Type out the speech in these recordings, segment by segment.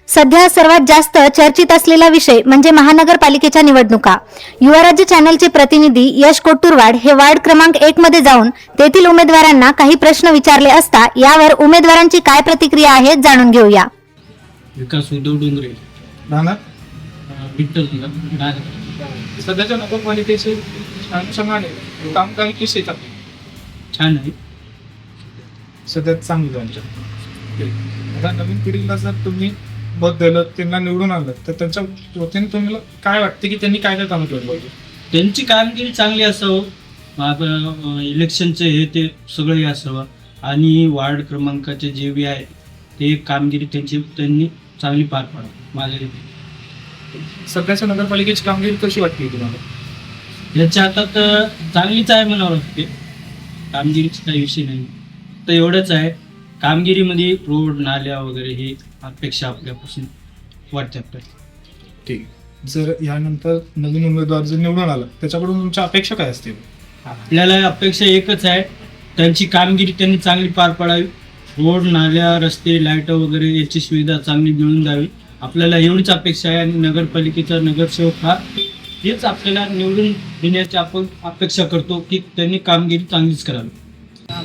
सध्या सर्वात जास्त चर्चित असलेला विषय म्हणजे महानगरपालिकेच्या निवडणुका. युवा राज्य चॅनलचे प्रतिनिधी यश कोट्टुरवाड हे वार्ड क्रमांक 1 मध्ये जाऊन तेथील उमेदवारांना काही प्रश्न विचारले असता यावर उमेदवारांची काय प्रतिक्रिया आहे जाणून घेऊया. विकास उद्धव डोंगरे राहणार विठ्ठल सध्याच्या नगरपालिकेचे अनुषंगाने कामकाज कसे येतात? छान आहे. सध्या चांगलं आहे. आता नवीन पिढीला जर तुम्ही मत दिलं, त्यांना निवडून आणलं, तर त्यांच्या वतीने तुम्हाला काय वाटते की त्यांनी काय काय कामं केलं पाहिजे? त्यांची कामगिरी चांगली असावं, इलेक्शनचं हे ते सगळं हे असावं आणि वार्ड क्रमांकाचे जे बी आहे ते कामगिरी त्यांनी चांगली पार पाडावं माझ्या रीती. सध्याच्या नगरपालिकेची कामगिरी कशी वाटते तुम्हाला? याच्या हातात चांगलीच आहे म्हणावं लागते. कामगिरीचा काही विषय नाही, तर एवढंच आहे. कामगिरीमध्ये रोड नाल्या वगैरे हे अपेक्षा आपल्यापासून वाटते आपल्याला. ठीक. जर यानंतर नवीन उमेदवार जर निवडून आला, त्याच्याकडून तुमच्या अपेक्षा काय असतील? आपल्याला अपेक्षा एकच आहे, त्यांची कामगिरी त्यांनी चांगली पार पाडावी. रोड नाल्या रस्ते लाईट वगैरे याची सुविधा चांगली मिळून द्यावी. आपल्याला एवढीच अपेक्षा आहे. आणि नगरपालिकेचा नगरसेवक हा हेच आपल्याला निवडून देण्याची आपण अपेक्षा करतो की त्यांनी कामगिरी चांगलीच करावी.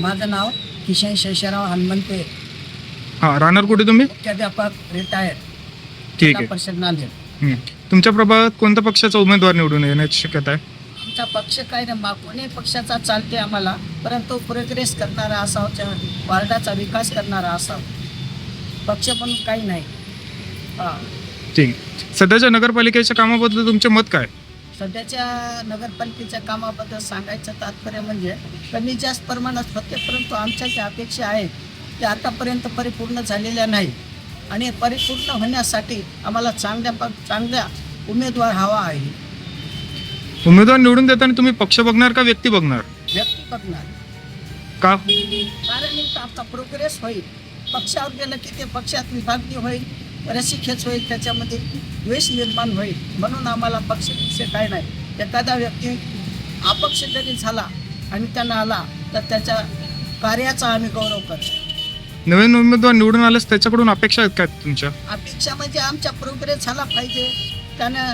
माझं नाव किशन शेषराव हनुमंते, हा, राहणार कुठे तुम्ही? मुख्याध्यापक रिटायर्ड, ठीक आहे. परिषद नांदेड. तुमच्या प्रभागात कोणत्या पक्षाचा उमेदवार निवडून येण्याची शक्यता आहे? आमचा पक्ष काय नाही, कोणी पक्षाचा चालते आम्हाला, परंतु प्रोग्रेस करणारा असावा, वार्डाचा विकास करणारा असावा. पक्ष पण काही नाही. ठीक. सध्याच्या नगरपालिकेच्या कामाबद्दल तुमचे मत काय? सध्याच्या नगरपालिकेच्या कामाबद्दल सांगायचं तात्पर्य म्हणजे कमी जास्त प्रमाणात होते, परंतु आमच्या ज्या अपेक्षा आहेत त्या आतापर्यंत परिपूर्ण झालेल्या नाही. आणि परिपूर्ण होण्यासाठी आम्हाला चांगल्या उमेदवार हवा आहे. उमेदवार निवडून देताना तुम्ही पक्ष बघणार का व्यक्ती बघणार? व्यक्ती बघणार. का? कारण इथं आता प्रोग्रेस होईल. पक्षावर गेलं की ते पक्षात विभागणी होईल, रस्सीखेच होईल, त्याच्यामध्ये द्वेष निर्माण होईल. म्हणून आम्हाला पक्ष काय नाही. एखादा व्यक्ती अपक्ष जरी झाला आणि त्यांना आला तर त्याच्या कार्याचा आम्ही गौरव करतो. नवीन उमेदवार निवडून आल्यास त्याच्याकडून अपेक्षा आहेत काय तुमच्या? अपेक्षा म्हणजे आमच्या प्रोग्रेस झाला पाहिजे, त्यानं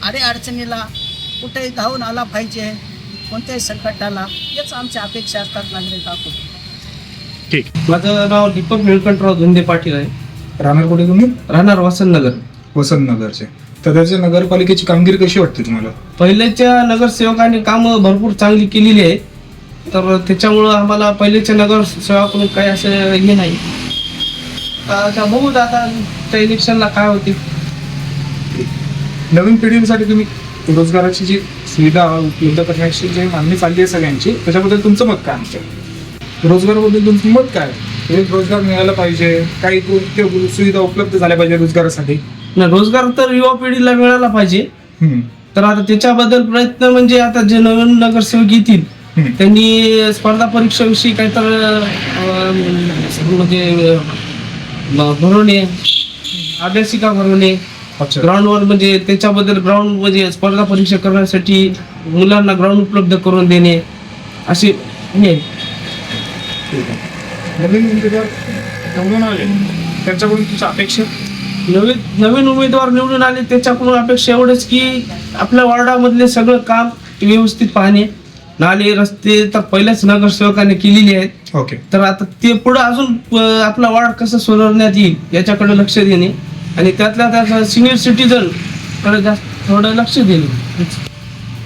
अडीअडचणीला कुठेही धावून आला पाहिजे, कोणत्याही संकटाला. हेच आमच्या अपेक्षा असतात नागरिकांकडून. ठीक. माझं नाव दीपक निळकंठराव धुंदे पाटील आहे. राहणार कुठे तुम्ही? राहणार वसंतनगर. वसंतनगरचे. सध्याच्या नगरपालिकेची कामगिरी कशी वाटते तुम्हाला? पहिल्याच्या नगरसेवकांनी कामं भरपूर चांगली केलेली आहे, तर त्याच्यामुळं आम्हाला पहिल्याच्या नगरसेवकाकडून काही असं हे नाही. आता बघू आता त्या इलेक्शनला काय होते. नवीन पिढीसाठी तुम्ही रोजगाराची जी सुविधा उपलब्ध करण्याची जी मागणी चालली आहे सगळ्यांची, त्याच्याबद्दल तुमचं मत काय आमच्या? रोजगाराबद्दल तुमचं मत काय? रोजगार मिळाला पाहिजे, काही सुविधा उपलब्ध झाल्या पाहिजे रोजगारासाठी. रोजगार तर युवा पिढीला मिळाला पाहिजे. तर आता त्याच्याबद्दल प्रयत्न म्हणजे आता जे नवीन नगरसेवक येतील त्यांनी स्पर्धा परीक्षेविषयी काहीतरी म्हणजे भरवणे, अभ्यासिका भरवणे ग्राउंडवर, म्हणजे त्याच्याबद्दल ग्राउंड म्हणजे स्पर्धा परीक्षा करण्यासाठी मुलांना ग्राउंड उपलब्ध करून देणे असे हे. नवीन उमेदवार निवडून आले त्यांच्याकडून तुमच्या अपेक्षा? नवीन उमेदवार निवडून आले त्याच्याकडून अपेक्षा एवढंच की आपल्या वार्डामधले सगळं काम व्यवस्थित पाहणे. नाले रस्ते तर पहिल्याच नगरसेवकाने केलेली आहेत. ओके. तर आता ते पुढे अजून आपला वार्ड कसं सुधारण्यात येईल याच्याकडे लक्ष देणे आणि त्यातल्या सिनियर सिटीजन कडे जास्त थोडं लक्ष देणे.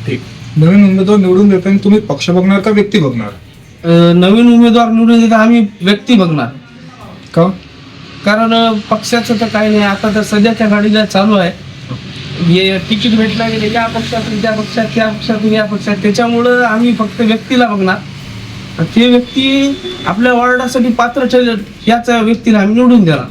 ठीक. नवीन उमेदवार निवडून देताना तुम्ही पक्ष बघणार का व्यक्ती बघणार? नवीन उमेदवार निवडून देता आम्ही व्यक्ती बघणार. का? कारण पक्षाचं तर काही नाही. आता तर सध्याच्या गाडीला चालू आहे हे तिकीट भेटला गेले या पक्षातून त्या पक्षात, त्या पक्षातून या पक्षात, त्याच्यामुळं आम्ही फक्त व्यक्तीला बघणार. ते व्यक्ती आपल्या वॉर्डासाठी पात्र ठरेल याच व्यक्तीला आम्ही निवडून देणार.